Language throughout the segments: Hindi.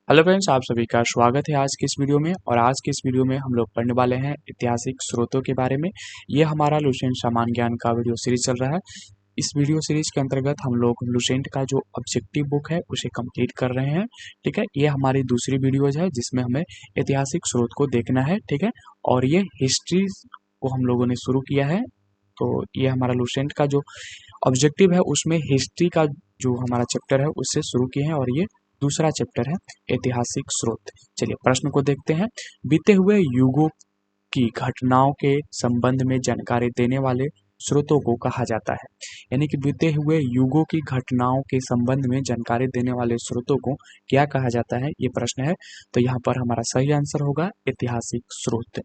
हेलो फ्रेंड्स, आप सभी का स्वागत है आज की इस वीडियो में। और आज की इस वीडियो में हम लोग पढ़ने वाले हैं ऐतिहासिक स्रोतों के बारे में। ये हमारा लुसेंट सामान्य ज्ञान का वीडियो सीरीज चल रहा है। इस वीडियो सीरीज के अंतर्गत हम लोग लुसेंट का जो ऑब्जेक्टिव बुक है उसे कंप्लीट कर रहे हैं। ठीक है, ये हमारी दूसरी वीडियोज है जिसमें हमें ऐतिहासिक स्रोत को देखना है। ठीक है, और ये हिस्ट्री को हम लोगों ने शुरू किया है। तो ये हमारा लुसेंट का जो ऑब्जेक्टिव है उसमें हिस्ट्री का जो हमारा चैप्टर है उससे शुरू किए हैं, और ये दूसरा चैप्टर है ऐतिहासिक स्रोत। चलिए प्रश्न को देखते हैं। बीते हुए युगों की घटनाओं के संबंध में जानकारी देने वाले स्रोतों को कहा जाता है। यानी कि बीते हुए युगों की घटनाओं के संबंध में जानकारी देने वाले स्रोतों को क्या कहा जाता है, ये प्रश्न है। तो यहाँ पर हमारा सही आंसर होगा ऐतिहासिक स्रोत।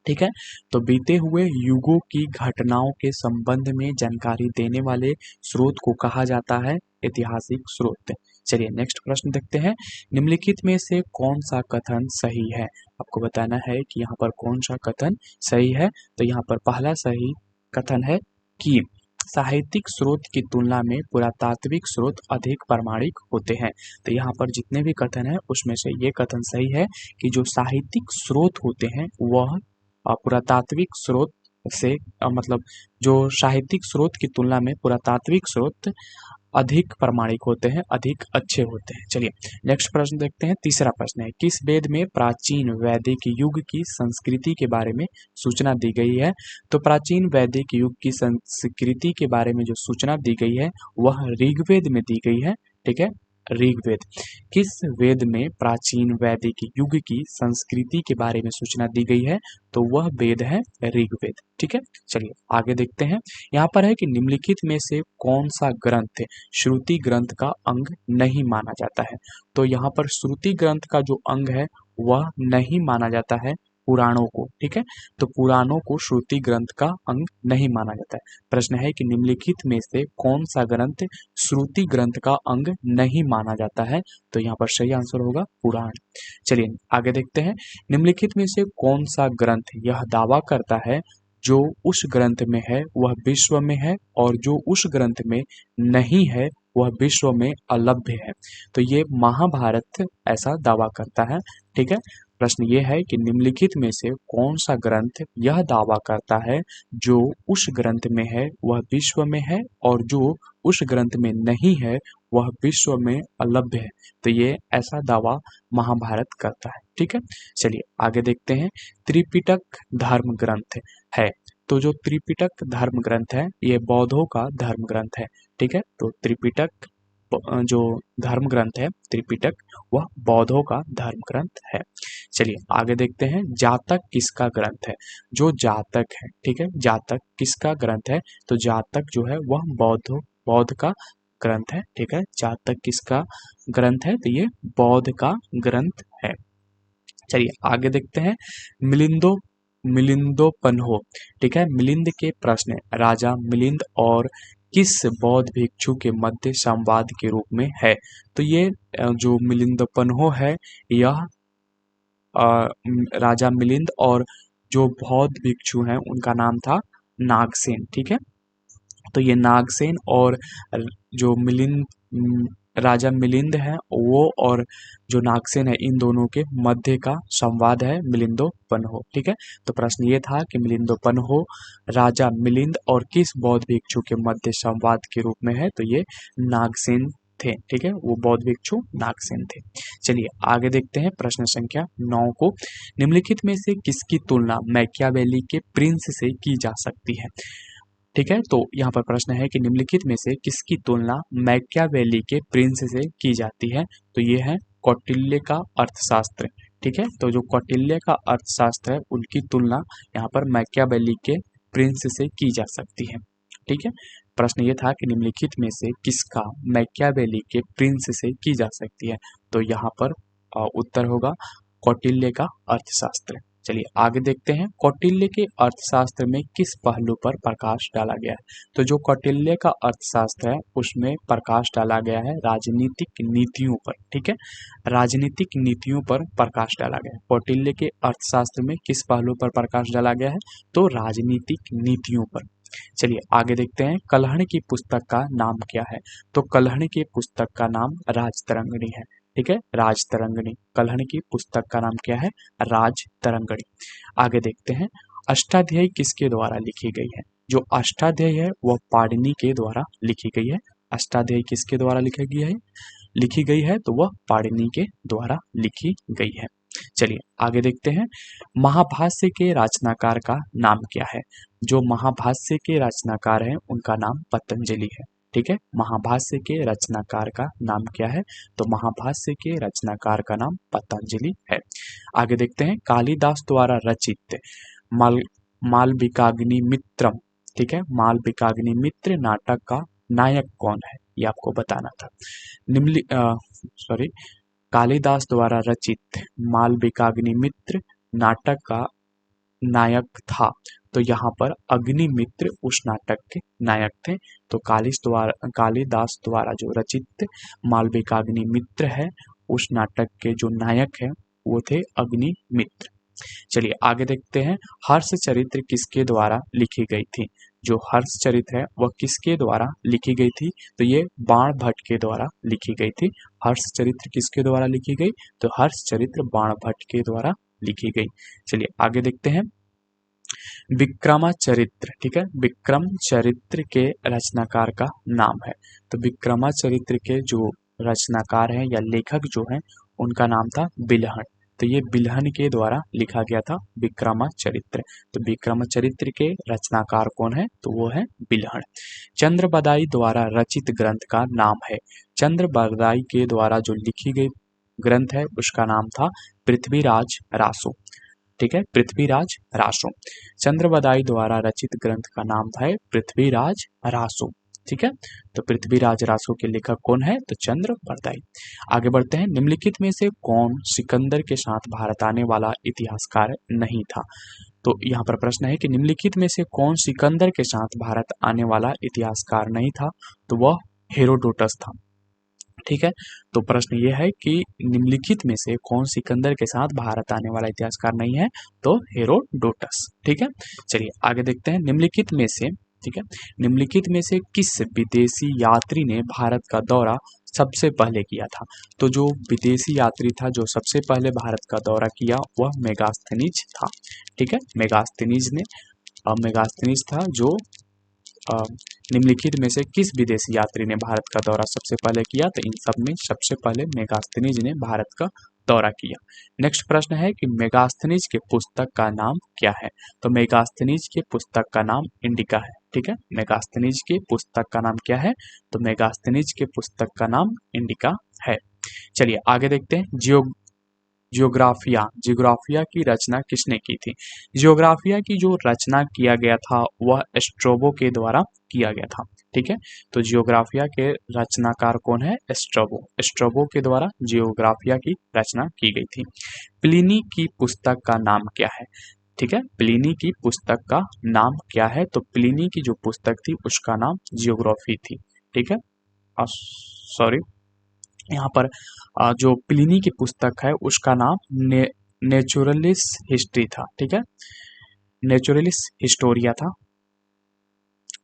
ठीक है, तो बीते हुए युगों की घटनाओं के संबंध में जानकारी देने वाले स्रोत को कहा जाता है ऐतिहासिक स्रोत। चलिए नेक्स्ट प्रश्न देखते हैं। निम्नलिखित में से कौन सा कथन सही है? आपको बताना है कि यहाँ पर कौन सा कथन सही है। तो यहाँ पर पहला सही कथन है कि साहित्यिक स्रोत की तुलना में पुरातात्विक स्रोत अधिक प्रामाणिक होते हैं। तो यहाँ पर जितने भी कथन है उसमें से ये कथन सही है कि जो साहित्यिक स्रोत होते हैं वह पुरातात्विक स्रोत से मतलब जो साहित्यिक स्रोत की तुलना में पुरातात्विक स्रोत अधिक प्रामाणिक होते हैं, अधिक अच्छे होते हैं। चलिए नेक्स्ट प्रश्न देखते हैं। तीसरा प्रश्न है, किस वेद में प्राचीन वैदिक युग की संस्कृति के बारे में सूचना दी गई है? तो प्राचीन वैदिक युग की संस्कृति के बारे में जो सूचना दी गई है वह ऋग्वेद में दी गई है। ठीक है, ऋग्वेद। किस वेद में प्राचीन वैदिक युग की संस्कृति के बारे में सूचना दी गई है? तो वह वेद है ऋग्वेद। ठीक है, चलिए आगे देखते हैं। यहाँ पर है कि निम्नलिखित में से कौन सा ग्रंथ श्रुति ग्रंथ का अंग नहीं माना जाता है? तो यहाँ पर श्रुति ग्रंथ का जो अंग है वह नहीं माना जाता है पुराणों को। ठीक है, तो पुराणों को श्रुति ग्रंथ का अंग नहीं माना जाता है। प्रश्न है कि निम्नलिखित में से कौन सा ग्रंथ श्रुति ग्रंथ का अंग नहीं माना जाता है? तो यहाँ पर सही आंसर होगा पुराण। चलिए आगे देखते हैं। निम्नलिखित में से कौन सा ग्रंथ यह दावा करता है जो उस ग्रंथ में है वह विश्व में है, और जो उस ग्रंथ में नहीं है वह विश्व में अलभ्य है? तो ये महाभारत ऐसा दावा करता है। ठीक है, प्रश्न ये है कि निम्नलिखित में से कौन सा ग्रंथ यह दावा करता है जो उस ग्रंथ में है वह विश्व में है, और जो उस ग्रंथ में नहीं है वह विश्व में अलभ्य है? तो ये ऐसा दावा महाभारत करता है। ठीक है, चलिए आगे देखते हैं। त्रिपिटक धर्म ग्रंथ है। तो जो त्रिपिटक धर्म ग्रंथ है ये बौद्धों का धर्म ग्रंथ है। ठीक है, तो त्रिपिटक जो धर्म ग्रंथ है त्रिपिटक वह बौद्धों का धर्म ग्रंथ है। चलिए आगे देखते हैं। जातक किसका ग्रंथ है? जो जातक है, ठीक है, जातक किसका ग्रंथ है? तो जातक जो है वह बौद्ध का ग्रंथ है। ठीक है, जातक किसका ग्रंथ है? तो ये बौद्ध का ग्रंथ है। चलिए आगे देखते हैं। मिलिंदोपन्हो। ठीक है, मिलिंद के प्रश्न राजा मिलिंद और किस बौद्ध भिक्षु के मध्य संवाद के रूप में है? तो ये जो मिलिंदोपन्हो है यह राजा मिलिंद और जो बौद्ध भिक्षु हैं उनका नाम था नागसेन। ठीक है, तो ये नागसेन और जो राजा मिलिंद है वो और जो नागसेन है इन दोनों के मध्य का संवाद है मिलिंदोपन्हो। ठीक है, तो प्रश्न ये था कि मिलिंदोपन्हो राजा मिलिंद और किस बौद्ध भिक्षु के मध्य संवाद के रूप में है? तो ये नागसेन थे। ठीक है, वो बौद्ध भिक्षु नागसेन थे। चलिए आगे देखते हैं प्रश्न संख्या 9 को। निम्नलिखित में से किसकी तुलना मैकियावेली के प्रिंस से की जा सकती है? ठीक है, तो यहाँ पर प्रश्न है कि निम्नलिखित में से किसकी तुलना मैकियावेली के प्रिंस से की जाती है? तो ये है कौटिल्य का अर्थशास्त्र। ठीक है, तो जो कौटिल्य का अर्थशास्त्र है उनकी तुलना यहाँ पर मैकियावेली के प्रिंस से की जा सकती है। ठीक है, प्रश्न ये था कि निम्नलिखित में से किसका मैकियावेली के प्रिंस से की जा सकती है? तो यहाँ पर उत्तर होगा कौटिल्य का अर्थशास्त्र। चलिए आगे देखते हैं। कौटिल्य के अर्थशास्त्र में किस पहलू पर प्रकाश डाला गया है? तो जो कौटिल्य का अर्थशास्त्र है उसमें प्रकाश डाला गया है राजनीतिक नीतियों पर। ठीक है, राजनीतिक नीतियों पर प्रकाश डाला गया है। कौटिल्य के अर्थशास्त्र में किस पहलू पर प्रकाश डाला गया है? तो राजनीतिक नीतियों पर। चलिए आगे देखते हैं। कल्हण की पुस्तक का नाम क्या है? तो कल्हण की पुस्तक का नाम राजतरंगिणी है। ठीक है, राज तरंगिणी। कल्हण की पुस्तक का नाम क्या है? राज तरंगिणी। आगे देखते हैं, अष्टाध्यायी किसके द्वारा लिखी गई है? जो अष्टाध्यायी है वह पाणिनि के द्वारा लिखी गई है। अष्टाध्यायी किसके द्वारा लिखी गई है तो वह पाणिनि के द्वारा लिखी गई है। चलिए आगे देखते हैं, महाभाष्य के रचनाकार का नाम क्या है? जो महाभाष्य के रचनाकार हैं उनका नाम पतंजलि है। ठीक है, महाभाष्य के रचनाकार का नाम क्या है? तो महाभाष्य के रचनाकार का नाम पतंजलि है। आगे देखते हैं, कालिदास द्वारा रचित माल मालविकाग्नि मित्रम, ठीक है, मालविकाग्नि मित्र नाटक का नायक कौन है? ये आपको बताना था। कालिदास द्वारा रचित मालविकाग्निमित्र नाटक का नायक था, तो यहाँ पर अग्निमित्र उस नाटक के नायक थे। तो कालिदास द्वारा जो रचित मालविकाग्निमित्र है उस नाटक के जो नायक है वो थे अग्निमित्र। चलिए आगे देखते हैं, हर्ष चरित्र किसके द्वारा लिखी गई थी? जो हर्ष चरित्र है वह किसके द्वारा लिखी गई थी? तो ये बाण भट्ट के द्वारा लिखी गई थी। हर्ष चरित्र किसके द्वारा लिखी गई? तो हर्ष चरित्र बाण भट्ट के द्वारा लिखी गई। चलिए आगे देखते हैं, विक्रमाचरित्र, ठीक है, विक्रम चरित्र के रचनाकार का नाम है। तो विक्रमाचरित्र के जो रचनाकार हैं या लेखक जो हैं उनका नाम था बिल्हण। तो ये बिल्हण के द्वारा लिखा गया था विक्रमाचरित्र। तो विक्रमाचरित्र के रचनाकार कौन है? तो वो है बिल्हण। चंद्रबदाई द्वारा रचित ग्रंथ का नाम है। चंद्रबदाई के द्वारा जो लिखी गई ग्रंथ है उसका नाम था पृथ्वीराज रासो। ठीक है, पृथ्वीराज रासो। चंद्रबदाई द्वारा रचित ग्रंथ का नाम था पृथ्वीराज रासो। ठीक है, तो पृथ्वीराज रासो के लेखक कौन है? तो चंद्रबदाई। आगे बढ़ते हैं, निम्नलिखित में से कौन सिकंदर के साथ भारत आने वाला इतिहासकार नहीं था? तो यहाँ पर प्रश्न है कि निम्नलिखित में से कौन सिकंदर के साथ भारत आने वाला इतिहासकार नहीं था? तो वह हेरोडोटस था। ठीक है, तो प्रश्न ये है कि निम्नलिखित में से कौन सिकंदर के साथ भारत आने वाला इतिहासकार नहीं है? तो हेरोडोटस। ठीक है, चलिए आगे देखते हैं, निम्नलिखित में से, ठीक है, निम्नलिखित में से किस विदेशी यात्री ने भारत का दौरा सबसे पहले किया था? तो जो विदेशी यात्री था जो सबसे पहले भारत का दौरा किया वह मेगास्थनीज था। ठीक है, मेगास्थनीज था जो निम्नलिखित में से किस विदेशी यात्री ने भारत का दौरा सबसे पहले किया? तो इन सब में सबसे पहले मेगास्थनीज ने भारत का दौरा किया। नेक्स्ट प्रश्न है कि मेगास्थनीज के पुस्तक का नाम क्या है? तो मेगास्थनीज के पुस्तक का नाम इंडिका है। ठीक है, मेगास्थनीज के पुस्तक का नाम क्या है? तो मेगास्थनीज के पुस्तक का नाम इंडिका है। चलिए आगे देखते हैं, जियोग्राफिया की रचना किसने की थी? जियोग्राफिया की जो रचना किया गया था वह स्ट्रोबो के द्वारा किया गया था। ठीक है, तो जियोग्राफिया के रचनाकार कौन है? स्ट्रोबो के द्वारा जियोग्राफिया की रचना की गई थी। प्लिनी की पुस्तक का नाम क्या है? ठीक है, प्लिनी की पुस्तक का नाम क्या है? तो प्लिनी की जो पुस्तक थी उसका नाम जियोग्राफी थी। ठीक है, सॉरी, यहाँ पर जो प्लिनी की पुस्तक है उसका नाम नेचुरलिस हिस्ट्री था। ठीक है, नेचुरलिस हिस्टोरिया था।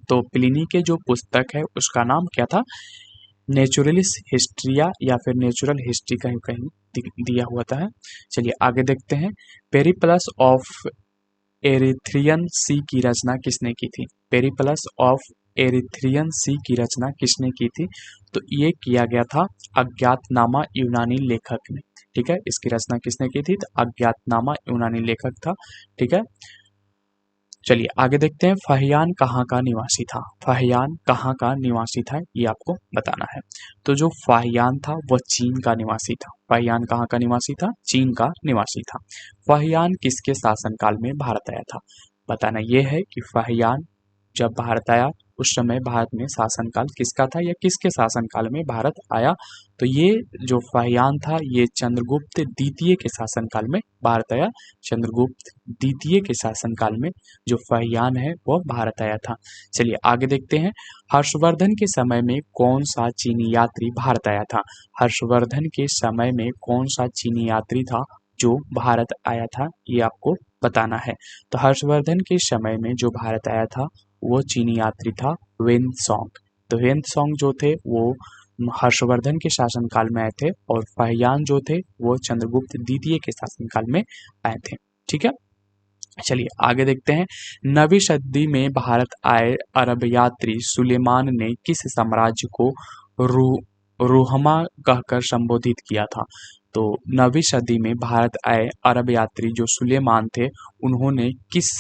तो प्लिनी के जो पुस्तक है उसका नाम क्या था? नेचुरलिस हिस्ट्रिया या फिर नेचुरल हिस्ट्री का ही कहीं दिया हुआ था। चलिए आगे देखते हैं, पेरिप्लस ऑफ एरिथ्रियन सी की रचना किसने की थी? पेरिप्लस ऑफ एरिथ्रियन सी की रचना किसने की थी? तो ये किया गया था अज्ञातनामा यूनानी लेखक ने। ठीक है, इसकी रचना किसने की थी? तो अज्ञातनामा यूनानी लेखक था। ठीक है, चलिए आगे देखते हैं, फाहियान कहाँ का निवासी था? फाहियान कहाँ का निवासी था ये आपको बताना है। तो जो फाहियान था वह चीन का निवासी था। फाहियान कहाँ का निवासी था? चीन का निवासी था। फाहियान किसके शासनकाल में भारत आया था? बताना यह है कि फाहियान जब भारत आया उस समय भारत में शासनकाल किसका था या किसके शासनकाल में भारत आया? तो ये जो फाहियान था ये चंद्रगुप्त द्वितीय के शासनकाल में भारत आया। चंद्रगुप्त द्वितीय के शासनकाल में जो फाहियान है वह भारत आया था। चलिए आगे देखते हैं, हर्षवर्धन के समय में कौन सा चीनी यात्री भारत आया था? हर्षवर्धन के समय में कौन सा चीनी यात्री था जो भारत आया था? ये आपको बताना है। तो हर्षवर्धन के समय में जो भारत आया था वो चीनी यात्री था वेनसोंग। तो वेनसोंग जो थे वो हर्षवर्धन के शासनकाल में आए थे और फाहियान जो थे वो चंद्रगुप्त द्वितीय के शासनकाल में आए थे। ठीक है, चलिए आगे देखते हैं। 9वीं सदी में भारत आए अरब यात्री सुलेमान ने किस साम्राज्य को रुहमा कहकर संबोधित किया था? तो 9वीं सदी में भारत आए अरब यात्री जो सुलेमान थे उन्होंने किस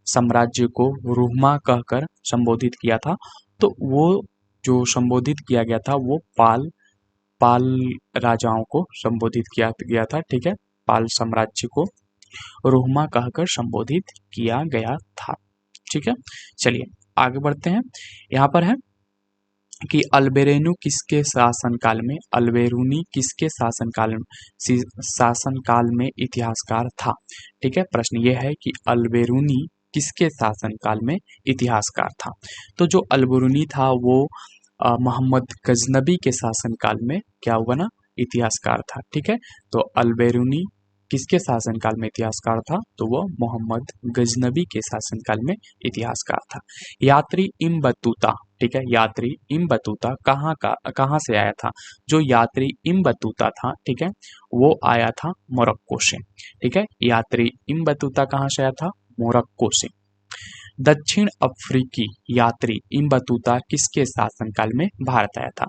साम्राज्य को रुहमा कहकर संबोधित किया था? तो वो जो संबोधित किया गया था वो पाल राजाओं को संबोधित किया गया था। ठीक है, पाल साम्राज्य को रुहमा कहकर संबोधित किया गया था। ठीक है, चलिए आगे बढ़ते हैं। यहाँ पर है कि अल्बेरेनु किसके शासनकाल में, अल्बेरुनी किसके शासनकाल में इतिहासकार था? ठीक है, प्रश्न ये है कि अल्बेरुनी किसके शासनकाल में इतिहासकार था? तो जो अल्बेरुनी था वो मोहम्मद गजनबी के शासनकाल में क्या हुआ ना, इतिहासकार था। ठीक है, तो अल्बेरुनी किसके शासनकाल में इतिहासकार था? तो वो मोहम्मद गजनबी के शासनकाल में इतिहासकार था। यात्री इब्न बतूता, ठीक है, यात्री इब्न बतूता कहाँ से आया था? जो यात्री इब्न बतूता था, ठीक है, वो आया था मोरक्को से। ठीक है, यात्री इब्न बतूता कहाँ से आया था? मोरक्को से। दक्षिण अफ्रीकी यात्री इब्न बतूता किसके शासनकाल में भारत आया था?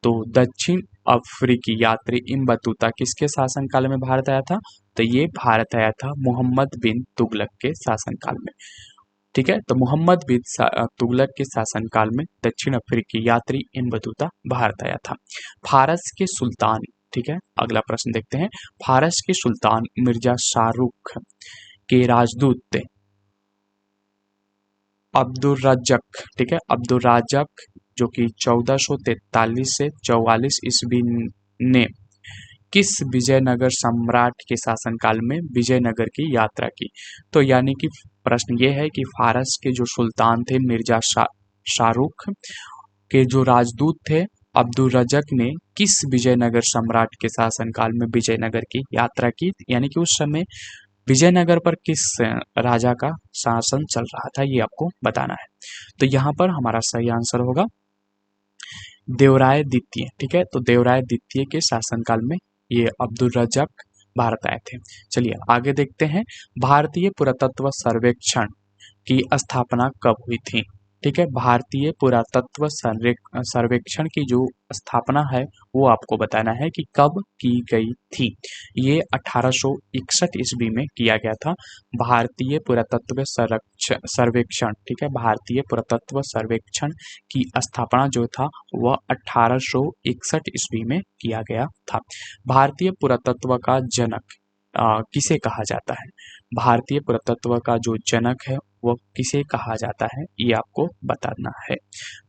तो दक्षिण अफ्रीकी यात्री इब्न बतूता किसके शासनकाल में भारत आया था? तो ये भारत आया था मोहम्मद बिन तुगलक के शासनकाल में। ठीक है, तो मोहम्मद बिन तुगलक के शासनकाल में दक्षिण अफ्रीकी यात्री इब्न बतूता भारत आया था। फारस के सुल्तान, ठीक है, अगला प्रश्न देखते हैं। फारस के सुल्तान मिर्जा शाहरुख के राजदूत थे अब्दुर्रज़्ज़क़, ठीक है, अब्दुर्रज़्ज़क़ जो कि 1443 से 44 ईस्वी ने किस विजयनगर सम्राट के शासनकाल में विजयनगर की यात्रा की? तो यानी कि प्रश्न ये है कि फारस के जो सुल्तान थे मिर्जा शाहरुख के जो राजदूत थे अब्दुर्रज़्ज़क़ ने किस विजयनगर सम्राट के शासनकाल में विजयनगर की यात्रा की? यानी कि उस समय विजयनगर पर किस राजा का शासन चल रहा था, ये आपको बताना है। तो यहाँ पर हमारा सही आंसर होगा देवराय द्वितीय। ठीक है, तो देवराय द्वितीय के शासनकाल में ये अब्दुर्रज़्ज़क़ भारत आए थे। चलिए आगे देखते हैं। भारतीय पुरातत्व सर्वेक्षण की स्थापना कब हुई थी? ठीक है, भारतीय पुरातत्व सर्वेक्षण की जो स्थापना है वो आपको बताना है कि कब की गई थी। ये 1861 ईस्वी में किया गया था। भारतीय पुरातत्व सर्वेक्षण, ठीक है, भारतीय पुरातत्व सर्वेक्षण की स्थापना जो था वह 1861 ईस्वी में किया गया था। भारतीय पुरातत्व का जनक किसे कहा जाता है? भारतीय पुरातत्व का जो जनक है वह किसे कहा जाता है, ये आपको बताना है।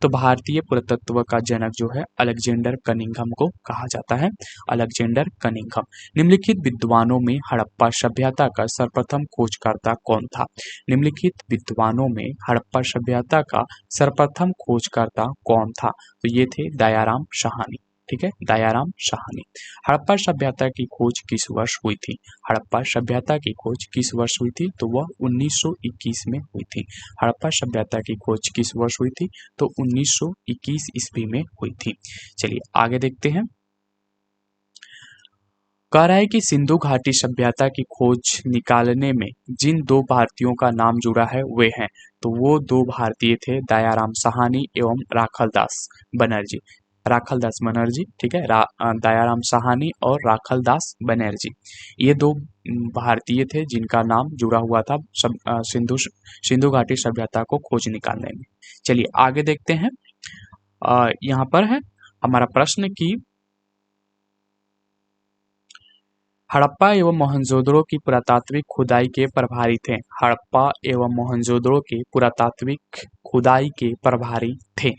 तो भारतीय पुरातत्व का जनक जो है अलेक्जेंडर कनिंघम को कहा जाता है, अलेक्जेंडर कनिंघम। निम्नलिखित विद्वानों में हड़प्पा सभ्यता का सर्वप्रथम खोजकर्ता कौन था? निम्नलिखित विद्वानों में हड़प्पा सभ्यता का सर्वप्रथम खोजकर्ता कौन था? तो ये थे दयाराम साहनी। ठीक है, दयाराम साहनी। हड़प्पा सभ्यता की खोज किस वर्ष हुई थी? हड़प्पा सभ्यता की खोज किस वर्ष हुई थी? तो वह 1921 में हुई थी। हड़प्पा सभ्यता की खोज किस वर्ष हुई थी? तो 1921 ईस्वी में हुई थी। चलिए आगे देखते हैं। कह रहा है कि सिंधु घाटी सभ्यता की खोज निकालने में जिन दो भारतीयों का नाम जुड़ा है वे हैं, तो वो दो भारतीय थे दयाराम साहनी एवं राखलदास बनर्जी। राखलदास बनर्जी, ठीक है, दयाराम साहनी और राखलदास बनर्जी, ये दो भारतीय थे जिनका नाम जुड़ा हुआ था सिंधु घाटी सभ्यता को खोज निकालने में। चलिए आगे देखते हैं। यहाँ पर है हमारा प्रश्न की हड़प्पा एवं मोहनजोदड़ो की पुरातात्विक खुदाई के प्रभारी थे। हड़प्पा एवं मोहनजोदड़ो के पुरातात्विक खुदाई के प्रभारी थे।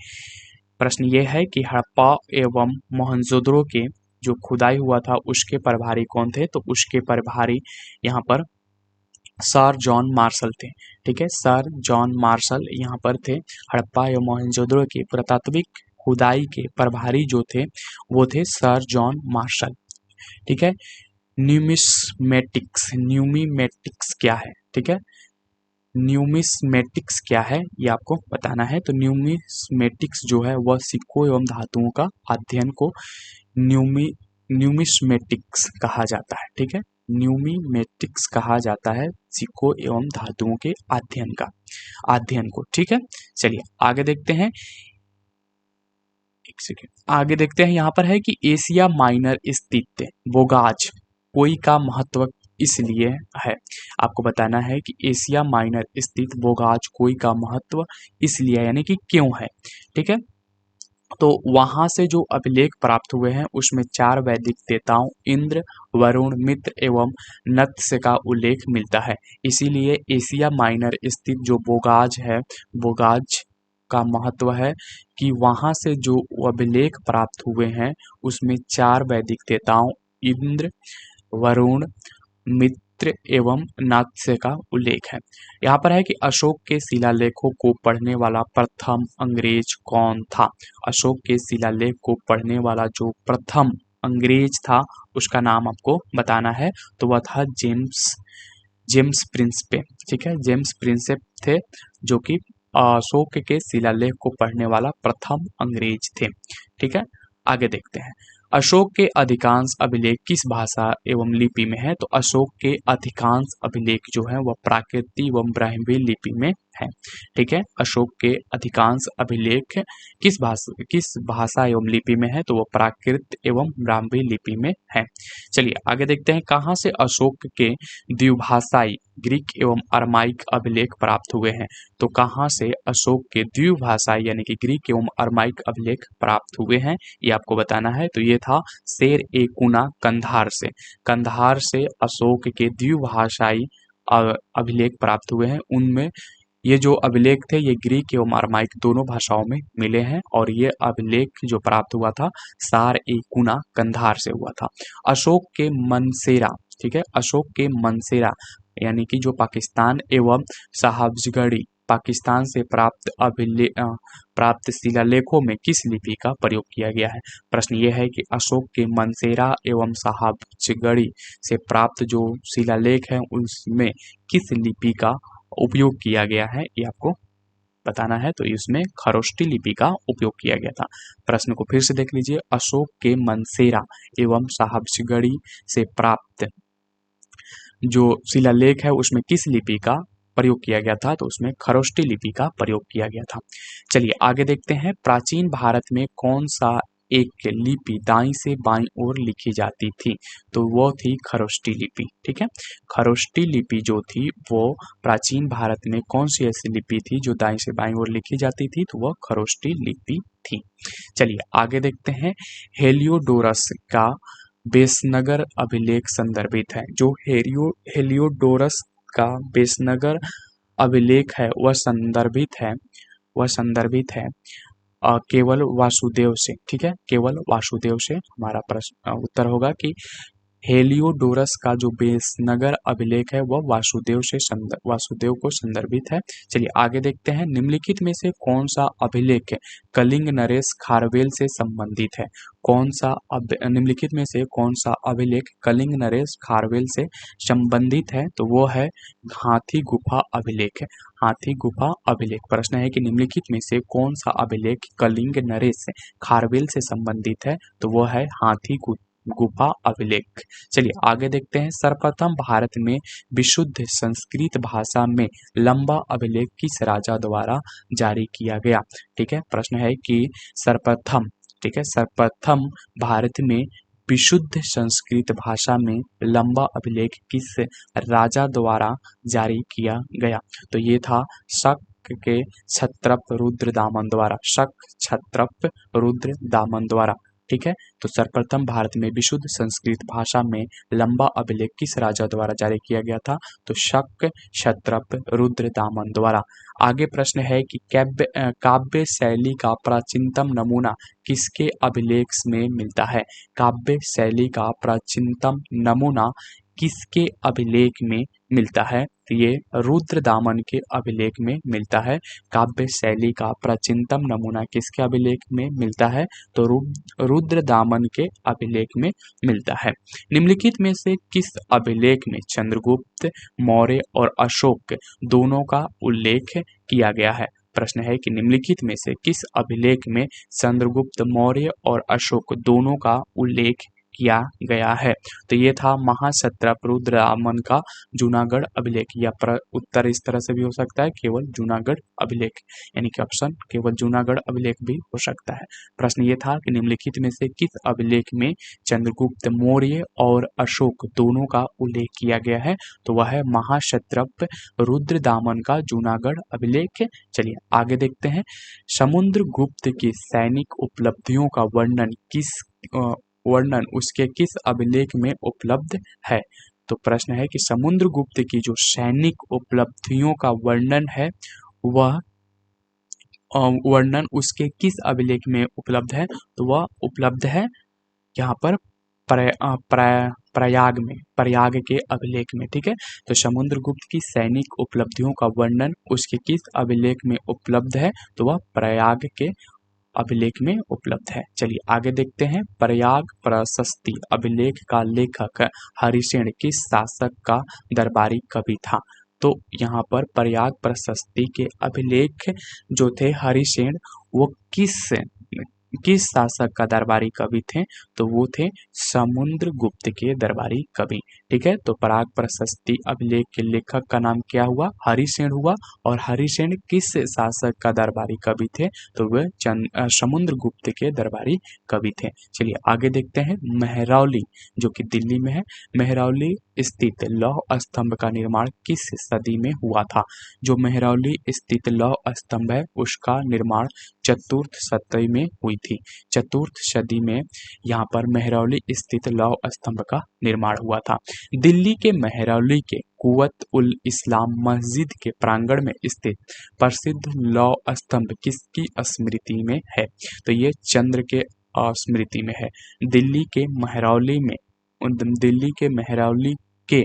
प्रश्न ये है कि हड़प्पा एवं मोहनजोदड़ो के जो खुदाई हुआ था उसके प्रभारी कौन थे? तो उसके प्रभारी यहाँ पर सर जॉन मार्शल थे। ठीक है, सर जॉन मार्शल यहाँ पर थे। हड़प्पा एवं मोहनजोदड़ो के पुरातात्विक खुदाई के प्रभारी जो थे वो थे सर जॉन मार्शल। ठीक है, न्यूमिमेटिक्स क्या है? ठीक है, न्यूमिस्मेटिक्स क्या है ये आपको बताना है। तो न्यूमिस्मेटिक्स जो है वह सिक्कों एवं धातुओं का अध्ययन को न्यूमिस्मेटिक्स कहा जाता है। ठीक है, न्यूमिमेटिक्स कहा जाता है सिक्कों एवं धातुओं के अध्ययन को। ठीक है, चलिए आगे देखते हैं। एक सेकेंड, आगे देखते हैं। यहाँ पर है कि एशिया माइनर स्थित बोगाज कोई का महत्व इसलिए है। आपको बताना है कि एशिया माइनर स्थित बोगाज कोई का महत्व इसलिए यानी कि क्यों है। ठीक है, तो वहां से जो अभिलेख प्राप्त हुए हैं उसमें 4 वैदिक देवताओं इंद्र, वरुण, मित्र एवं नत्स्य का उल्लेख मिलता है। इसीलिए एशिया माइनर स्थित जो बोगाज है, बोगाज का महत्व है कि वहां से जो अभिलेख प्राप्त हुए हैं उसमें 4 वैदिक देवताओं इंद्र, वरुण, मित्र एवं नात्स्य का उल्लेख है। यहाँ पर है कि अशोक के शिलालेखों को पढ़ने वाला प्रथम अंग्रेज कौन था। अशोक के शिलालेख को पढ़ने वाला जो प्रथम अंग्रेज था उसका नाम आपको बताना है। तो वह था जेम्स प्रिंसेप। ठीक है, जेम्स प्रिंसेप थे जो कि अशोक के शिलालेख को पढ़ने वाला प्रथम अंग्रेज थे। ठीक है, आगे देखते हैं। अशोक के अधिकांश अभिलेख किस भाषा एवं लिपि में है। तो अशोक के अधिकांश अभिलेख जो है वह प्राकृत एवं ब्राह्मी लिपि में है। ठीक है, अशोक के अधिकांश अभिलेख किस भाषा एवं लिपि में है। तो वह प्राकृत एवं ब्राह्मी लिपि में है। चलिए आगे देखते हैं। कहाँ से अशोक के द्विभाषाई ग्रीक एवं अरमाइक अभिलेख प्राप्त हुए हैं। तो कहाँ से अशोक के द्विभाषाई यानी कि ग्रीक एवं अरमाइक अभिलेख प्राप्त हुए हैं ये आपको बताना है। तो ये था शेर ए कुना कंधार से। कंधार से अशोक के द्विभाषाई अभिलेख प्राप्त हुए हैं। उनमें ये जो अभिलेख थे ये ग्रीक एवं अरमाइक दोनों भाषाओं में मिले हैं और ये अभिलेख जो प्राप्त हुआ था सार ए कुना कंधार से हुआ था। अशोक के मनसेरा, ठीक है, अशोक के मनसेरा यानी कि जो पाकिस्तान एवं साहबजगढ़ी पाकिस्तान से प्राप्त शिलालेखों में किस लिपि का प्रयोग किया गया है। प्रश्न ये है कि अशोक के मनसेरा एवं साहबजगढ़ी से प्राप्त जो शिलालेख है उसमें किस लिपि का उपयोग किया गया है ये आपको बताना है। तो इसमें खरोष्टी लिपि का उपयोग किया गया था। प्रश्न को फिर से देख लीजिए। अशोक के मनसेरा एवं साहबजगढ़ी से प्राप्त जो शिलालेख है उसमें किस लिपि का प्रयोग किया गया था। तो उसमें खरोष्टी लिपि का प्रयोग किया गया था। चलिए आगे देखते हैं। प्राचीन भारत में कौन सा एक लिपि दाईं से बाईं ओर लिखी जाती थी। तो वो थी खरोष्टी लिपि। ठीक है, खरोष्टी लिपि जो थी वो प्राचीन भारत में कौन सी ऐसी लिपि थी जो दाईं से बाईं ओर लिखी जाती थी। तो वह खरोष्टी लिपि थी। चलिए आगे देखते हैं। हेलियोडोरस का बेसनगर अभिलेख संदर्भित है। जो हेलियोडोरस का बेसनगर अभिलेख है वह संदर्भित है केवल वासुदेव से। ठीक है, केवल वासुदेव से हमारा प्रश्न उत्तर होगा कि हेलियोडोरस का जो बेसनगर अभिलेख है वह वासुदेव को संदर्भित है। चलिए आगे देखते हैं। निम्नलिखित में से कौन सा अभिलेख कलिंग नरेश खारवेल से संबंधित है। निम्नलिखित में से कौन सा अभिलेख कलिंग नरेश खारवेल से संबंधित है। तो वो है हाथी गुफा अभिलेख। हाथी गुफा अभिलेख। प्रश्न है कि निम्नलिखित में से कौन सा अभिलेख कलिंग नरेश खारवेल से संबंधित है। तो वो है हाथी गुफा अभिलेख। चलिए आगे देखते हैं। सर्वप्रथम भारत में विशुद्ध संस्कृत भाषा में लंबा अभिलेख किस राजा द्वारा जारी किया गया। ठीक है, प्रश्न है कि सर्वप्रथम भारत में विशुद्ध संस्कृत भाषा में लंबा अभिलेख किस राजा द्वारा जारी किया गया। तो ये था शक के क्षत्रप रुद्रदामन द्वारा। शक क्षत्रप रुद्रदामन द्वारा। ठीक है, तो सर्वप्रथम भारत में विशुद्ध संस्कृत भाषा में लंबा अभिलेख किस राजा द्वारा जारी किया गया था। तो शक क्षत्रप रुद्रदामन द्वारा। आगे प्रश्न है कि काव्य शैली का प्राचीनतम नमूना किसके अभिलेख में मिलता है। काव्य शैली का प्राचीनतम नमूना किसके अभिलेख में मिलता है? तो ये रुद्रदामन के अभिलेख में मिलता है। काव्य शैली का प्राचीनतम नमूना किसके अभिलेख में मिलता है? तो रुद्रदामन के अभिलेख में मिलता है। निम्नलिखित में से किस अभिलेख में चंद्रगुप्त मौर्य और अशोक दोनों का उल्लेख किया गया है? प्रश्न है कि निम्नलिखित में से किस अभिलेख में चंद्रगुप्त मौर्य और अशोक दोनों का उल्लेख किया गया है? तो ये था महाक्षत्रप रुद्रदामन का जूनागढ़ अभिलेख, या उत्तर इस तरह से भी हो सकता है, केवल जूनागढ़ अभिलेख, यानी कि ऑप्शन केवल जूनागढ़ अभिलेख भी हो सकता है। प्रश्न ये था कि निम्नलिखित में से किस अभिलेख में चंद्रगुप्त मौर्य और अशोक दोनों का उल्लेख किया गया है? तो वह है महाक्षत्रप रुद्रदामन का जूनागढ़ अभिलेख। चलिए आगे देखते हैं। समुद्रगुप्त की सैनिक उपलब्धियों का वर्णन उसके किस अभिलेख में उपलब्ध है? तो प्रश्न है कि समुद्रगुप्त की जो सैनिक उपलब्धियों का वर्णन है वह वर्णन उसके किस अभिलेख में उपलब्ध है? तो वह उपलब्ध है यहाँ पर प्रयाग के अभिलेख में। ठीक है, तो समुद्रगुप्त की सैनिक उपलब्धियों का वर्णन उसके किस अभिलेख में उपलब्ध है? तो वह प्रयाग के अभिलेख में उपलब्ध है। चलिए आगे देखते हैं। प्रयाग प्रशस्ति अभिलेख का लेखक हरिसेन किस शासक का दरबारी कवि था? तो यहाँ पर प्रयाग प्रशस्ति के अभिलेख जो थे हरिसेन, वो किस शासक का दरबारी कवि थे? तो वो थे समुद्रगुप्त के दरबारी कवि। ठीक है, तो प्रयाग प्रशस्ति अभिलेख के लेखक का नाम क्या हुआ? हरिसेन हुआ। और हरिसेन किस शासक का दरबारी कवि थे? तो वे समुद्रगुप्त के दरबारी कवि थे। चलिए आगे देखते हैं। मेहरौली जो कि दिल्ली में है, मेहरौली स्थित लौह स्तंभ का निर्माण किस सदी में हुआ था? जो मेहरौली स्थित लौह स्तंभ है उसका निर्माण चतुर्थ सदी में हुई थी। चतुर्थ सदी में यहाँ पर मेहरौली स्थित लौह स्तंभ का निर्माण हुआ था। दिल्ली के मेहरौली के कुवत उल इस्लाम मस्जिद के प्रांगण में स्थित प्रसिद्ध लौह स्तंभ किसकी स्मृति में है? तो ये चंद्र के स्मृति में है। दिल्ली के मेहरौली के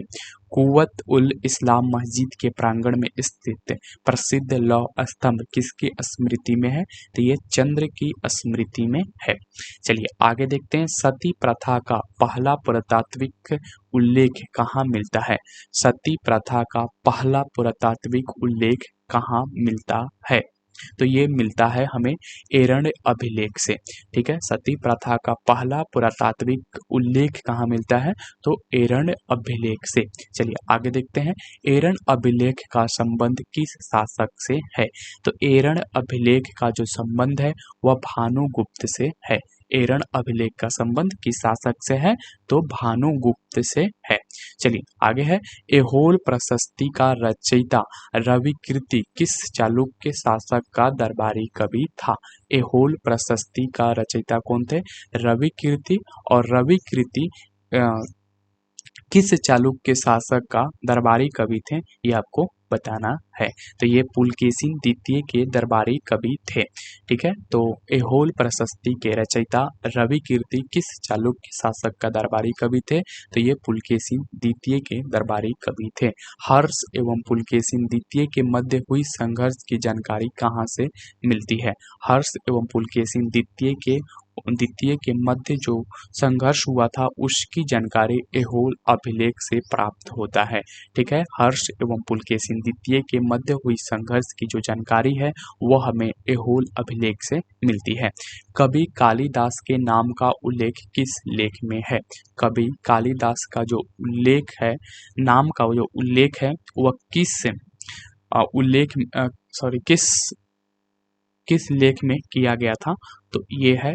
कुवत उल इस्लाम मस्जिद के प्रांगण में स्थित प्रसिद्ध लौह स्तंभ किसकी स्मृति में है? तो ये चंद्र की स्मृति में है। चलिए आगे देखते हैं। सती प्रथा का पहला पुरातात्विक उल्लेख कहाँ मिलता है? सती प्रथा का पहला पुरातात्विक उल्लेख कहाँ मिलता है? तो ये मिलता है हमें एरण्य अभिलेख से। ठीक है, सती प्रथा का पहला पुरातात्विक उल्लेख कहाँ मिलता है? तो एरण्य अभिलेख से। चलिए आगे देखते हैं। एरण्य अभिलेख का संबंध किस शासक से है? तो एरण्य अभिलेख का जो संबंध है वह भानुगुप्त से है। एरण्य अभिलेख का संबंध किस शासक से है? तो भानुगुप्त से है। चलिए आगे है। ऐहोल प्रशस्ति का रचयिता रविकीर्ति किस चालुक्य शासक का दरबारी कवि था? ऐहोल प्रशस्ति का रचयिता कौन थे? रविकीर्ति। और रविकीर्ति किस चालुक्य शासक का दरबारी कवि थे, ये आपको बताना है। तो ये पुलकेशिन द्वितीय के दरबारी कवि थे। ठीक है, तो ऐहोल प्रशस्ति के रचयिता रविकीर्ति किस चालुक्य शासक का दरबारी कवि थे? तो ये पुलकेशिन द्वितीय के दरबारी कवि थे। हर्ष एवं पुलकेशिन द्वितीय के मध्य हुई संघर्ष की जानकारी कहाँ से मिलती है? हर्ष एवं पुलकेशिन द्वितीय के मध्य जो संघर्ष हुआ था उसकी जानकारी ऐहोल अभिलेख से प्राप्त होता है। ठीक है, हर्ष एवं पुलकेशिन द्वितीय के मध्य हुई संघर्ष की जो जानकारी है वह हमें ऐहोल अभिलेख से मिलती है। कवि कालिदास के नाम का उल्लेख किस लेख में है? कवि कालिदास का जो उल्लेख है, नाम का जो उल्लेख है वह किस लेख में किया गया था? तो ये है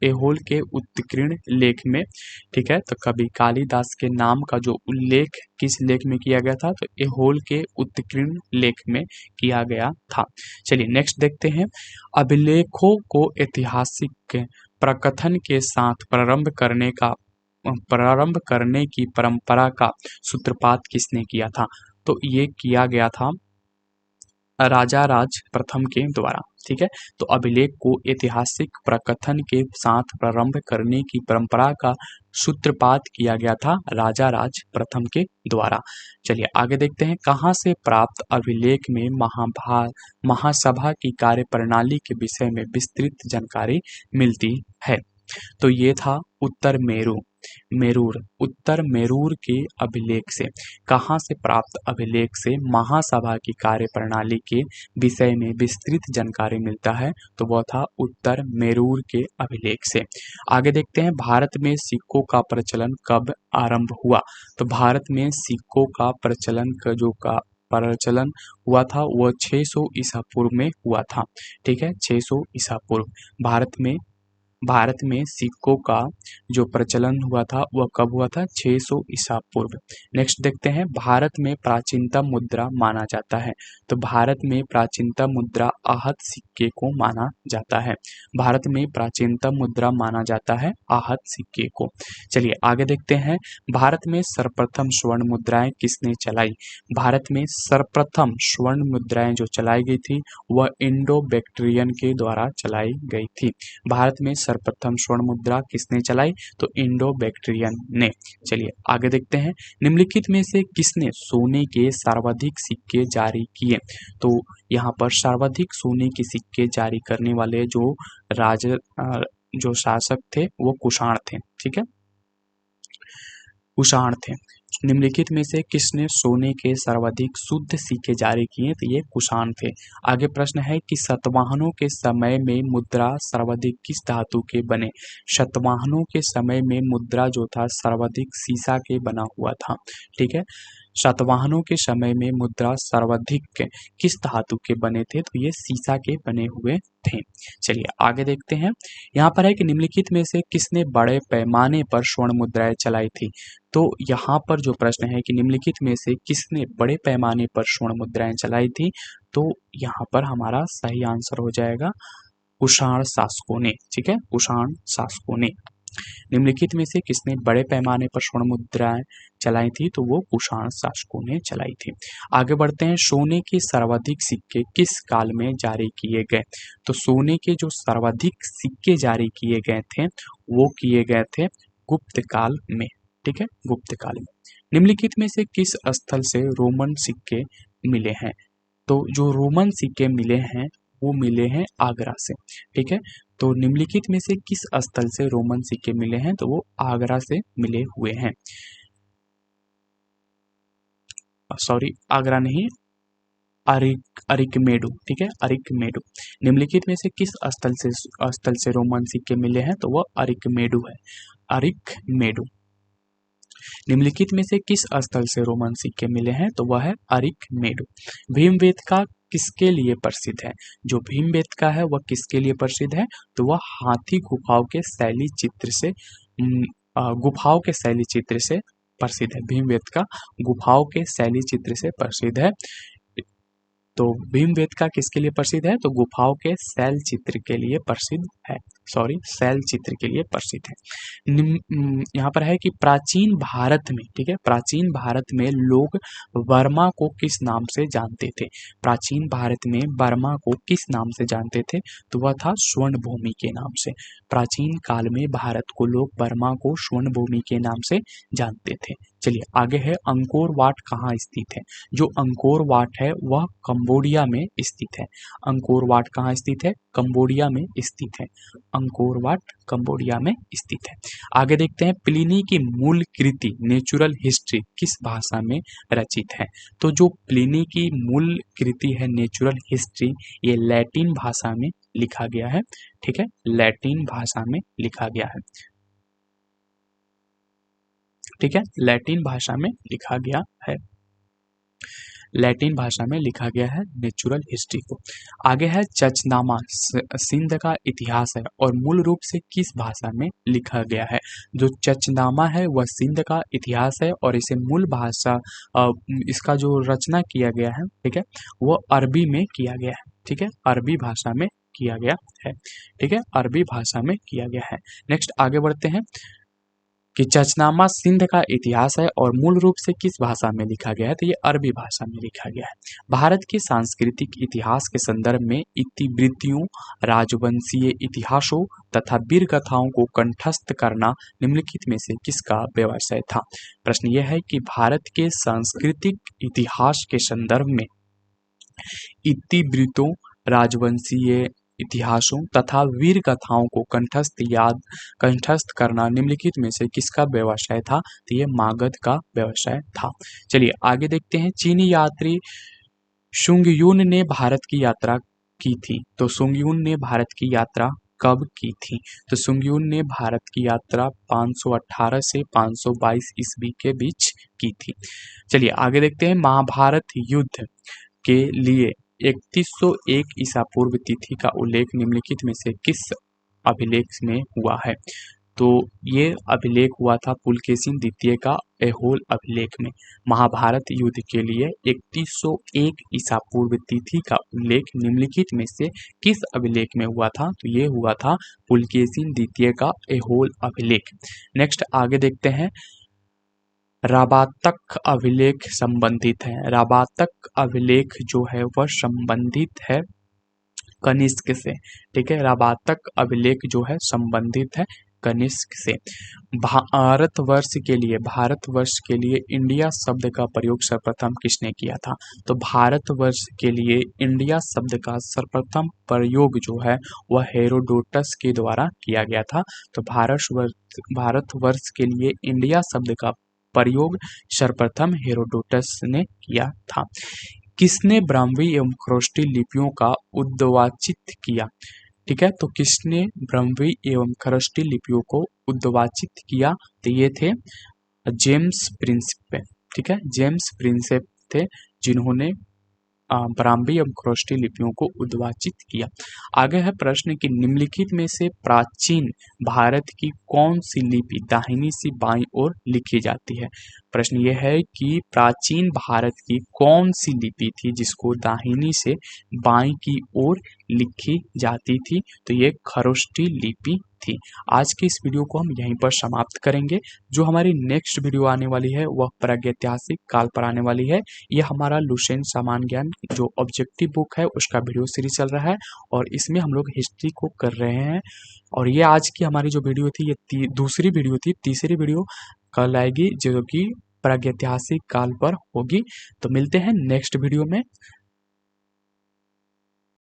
ऐहोल के उत्कीर्ण लेख में। ठीक है, तो कवि कालिदास के नाम का जो उल्लेख किस लेख में किया गया था? तो ऐहोल के उत्कीर्ण लेख में किया गया था। चलिए नेक्स्ट देखते हैं। अभिलेखों को ऐतिहासिक प्रकथन के साथ प्रारंभ करने की परंपरा का सूत्रपात किसने किया था? तो ये किया गया था राजा राज प्रथम के द्वारा। ठीक है, तो अभिलेख को ऐतिहासिक प्रकथन के साथ प्रारंभ करने की परंपरा का सूत्रपात किया गया था राजा राज प्रथम के द्वारा। चलिए आगे देखते हैं, कहाँ से प्राप्त अभिलेख में महासभा की कार्यप्रणाली के विषय में विस्तृत जानकारी मिलती है। तो ये था उत्तर मेरूर के अभिलेख से। कहाँ से प्राप्त अभिलेख से महासभा की कार्यप्रणाली के विषय में विस्तृत जानकारी मिलता है, तो वह था उत्तर मेरूर के अभिलेख से। आगे देखते हैं, भारत में सिक्कों का प्रचलन कब आरंभ हुआ। तो भारत में सिक्कों का प्रचलन हुआ था वह 600 ईसा पूर्व में हुआ था। ठीक है, 600 ईसा पूर्व भारत में सिक्कों का जो प्रचलन हुआ था वह कब हुआ था, 600 ईसा पूर्व। नेक्स्ट देखते हैं, भारत में प्राचीनतम मुद्रा माना जाता है। तो भारत में प्राचीनतम मुद्रा आहत सिक्के को माना जाता है। भारत में प्राचीनतम मुद्रा माना जाता है आहत सिक्के को। चलिए आगे देखते हैं, भारत में सर्वप्रथम स्वर्ण मुद्राएं किसने चलाई। भारत में सर्वप्रथम स्वर्ण मुद्राएं जो चलाई गई थी वह इंडो बैक्ट्रियन के द्वारा चलाई गई थी। भारत में सर्वप्रथम स्वर्ण मुद्रा किसने चलाई, तो इंडो बैक्ट्रियन ने। चलिए आगे देखते हैं, निम्नलिखित में से किसने सोने के सर्वाधिक सिक्के जारी किए। तो यहाँ पर सर्वाधिक सोने के सिक्के जारी करने वाले जो शासक थे वो कुषाण थे। ठीक है, कुषाण थे। निम्नलिखित में से किसने सोने के सर्वाधिक शुद्ध सिक्के जारी किए, तो ये कुषाण थे। आगे प्रश्न है कि सातवाहनों के समय में मुद्रा सर्वाधिक किस धातु के बने। सातवाहनों के समय में मुद्रा जो था सर्वाधिक सीसा के बना हुआ था। ठीक है, सातवाहनों के समय में मुद्रा सर्वाधिक किस धातु के बने थे, तो ये सीसा के बने हुए थे। चलिए आगे देखते हैं, यहाँ पर है कि निम्नलिखित में से किसने बड़े पैमाने पर स्वर्ण मुद्राएं चलाई थी। तो यहाँ पर जो प्रश्न है कि निम्नलिखित में से किसने बड़े पैमाने पर स्वर्ण मुद्राएं चलाई थी, तो यहाँ पर हमारा सही आंसर हो जाएगा कुषाण शासकों ने। ठीक है, कुषाण शासकों ने। निम्नलिखित में से किसने बड़े पैमाने पर स्वर्ण मुद्राएं चलाई थी, तो वो कुषाण शासकों ने चलाई थी। आगे बढ़ते हैं, सोने के सर्वाधिक सिक्के किस काल में जारी किए गए। तो सोने के जो सर्वाधिक सिक्के जारी किए गए थे वो किए गए थे गुप्त काल में। ठीक है, गुप्त काल में। निम्नलिखित में से किस स्थल से रोमन सिक्के मिले हैं। तो जो रोमन सिक्के मिले हैं वो मिले हैं आगरा से। ठीक है, तो निम्नलिखित में से किस स्थल से रोमन सिक्के मिले हैं, तो वो आगरा से मिले हुए हैं। सॉरी, आगरा नहीं, अरिकमेडु। ठीक है, अरिकमेडु। निम्नलिखित में से किस स्थल से रोमन सिक्के मिले हैं, तो वह अरिकमेडु है, अरिकमेडु। निम्नलिखित में से किस स्थल से रोमन सिक्के मिले हैं, तो वह है अरिकमेडु। भीमबेटका किसके लिए प्रसिद्ध है। जो भीमबेटका है वह किसके लिए प्रसिद्ध है, तो वह हाथी गुफाओं के शैली चित्र से प्रसिद्ध है। भीमबेटका गुफाओं के शैली चित्र से प्रसिद्ध है। तो भीमबेटका किसके लिए प्रसिद्ध है, तो गुफाओं के शैल चित्र के लिए प्रसिद्ध है। शैल चित्र के लिए प्रसिद्ध है। यहाँ पर है कि प्राचीन भारत में, ठीक है, प्राचीन भारत में लोग बर्मा को किस नाम से जानते थे। प्राचीन भारत में बर्मा को किस नाम से जानते थे, तो वह था स्वर्ण भूमि के नाम से। प्राचीन काल में भारत को लोग बर्मा को स्वर्ण भूमि के नाम से जानते थे। चलिए आगे है, अंकोर वाट कहाँ स्थित है। जो अंकोर वाट है वह कंबोडिया में स्थित है। अंकोर वाट कहाँ स्थित है, कंबोडिया में स्थित है। अंकोर वाट कंबोडिया में स्थित है। आगे देखते हैं, प्लिनी की मूल कृति नेचुरल हिस्ट्री किस भाषा में रचित है। तो जो प्लिनी की मूल कृति है नेचुरल हिस्ट्री, ये लैटिन भाषा में लिखा गया है। ठीक है, लैटिन भाषा में लिखा गया है। ठीक है, लैटिन भाषा में लिखा गया है। लैटिन भाषा में लिखा गया है नेचुरल हिस्ट्री को। आगे है, चचनामा सिंध का इतिहास है और मूल रूप से किस भाषा में लिखा गया है। जो चचनामा है वह सिंध का इतिहास है और इसे मूल भाषा इसका जो रचना किया गया है, ठीक है, वो अरबी में किया गया है। ठीक है, अरबी भाषा में किया गया है। ठीक है, अरबी भाषा में किया गया है। नेक्स्ट आगे बढ़ते हैं, कि चचनामा सिंध का इतिहास है और मूल रूप से किस भाषा में लिखा गया है, तो ये अरबी भाषा में लिखा गया है। भारत के सांस्कृतिक इतिहास के संदर्भ में इतिवृत्तियों, राजवंशीय इतिहासों तथा वीर गाथाओं को कंठस्थ करना निम्नलिखित में से किसका व्यवसाय था। प्रश्न यह है कि भारत के सांस्कृतिक इतिहास के संदर्भ में इतिवृत्तों, राजवंशीय इतिहासों तथा वीर गाथाओं को कंठस्थ करना निम्नलिखित में से किसका व्यवसाय था, तो ये मागध का व्यवसाय था। चलिए आगे देखते हैं। चीनी यात्री सुंगयुन ने भारत की यात्रा की थी, तो सुंगयुन ने भारत की यात्रा कब की थी, तो सुंगयुन ने भारत की यात्रा 518 से 522 ईस्वी के बीच की थी। चलिए आगे देखते हैं। महाभारत युद्ध के लिए 3101 ईसा पूर्व तिथि का उल्लेख निम्नलिखित में से किस अभिलेख में हुआ है, तो ये अभिलेख हुआ था पुलकेशिन द्वितीय का ऐहोल अभिलेख में। महाभारत युद्ध के लिए 3101 ईसा पूर्व तिथि का उल्लेख निम्नलिखित में से किस अभिलेख में हुआ था, तो ये हुआ था पुलकेशिन द्वितीय का ऐहोल अभिलेख। नेक्स्ट आगे देखते हैं। राबातक अभिलेख संबंधित है, राबातक अभिलेख जो है वह संबंधित है कनिष्क से, ठीक है। राबातक अभिलेख जो है संबंधित है कनिष्क से। भारतवर्ष के लिए इंडिया शब्द का प्रयोग सर्वप्रथम किसने किया था, तो भारतवर्ष के लिए इंडिया शब्द का सर्वप्रथम प्रयोग जो है वह हेरोडोटस के द्वारा किया गया था। तो भारतवर्ष के लिए इंडिया शब्द का प्रयोग सर्वप्रथम हेरोडोटस ने किया था। किसने ब्राह्मी एवं खरोष्टी लिपियों का उद्वाचित किया, ठीक है, तो किसने ब्राह्मी एवं खरोष्टी लिपियों को उद्वाचित किया, तो ये थे जेम्स प्रिंसेप, ठीक है, जेम्स प्रिंसेप थे जिन्होंने ब्राह्मी एवं खरोष्टी लिपियों को उद्वाचित किया। आगे है प्रश्न कि निम्नलिखित में से प्राचीन भारत की कौन सी लिपि दाहिनी से बाईं ओर लिखी जाती है। प्रश्न यह है कि प्राचीन भारत की कौन सी लिपि थी जिसको दाहिनी से बाईं की ओर लिखी जाती थी, तो ये खरोष्टी लिपि थी। आज की इस वीडियो को हम यहीं पर समाप्त करेंगे। जो हमारी नेक्स्ट वीडियो आने वाली है वह प्रागैतिहासिक काल पर आने वाली है। यह हमारा लुसेंट सामान्य ज्ञान जो ऑब्जेक्टिव बुक है उसका वीडियो सीरीज चल रहा है और इसमें हम लोग हिस्ट्री को कर रहे हैं। और ये आज की हमारी जो वीडियो थी ये दूसरी वीडियो थी। तीसरी वीडियो कल आएगी जो कि प्रागैतिहासिक काल पर होगी। तो मिलते हैं नेक्स्ट वीडियो में।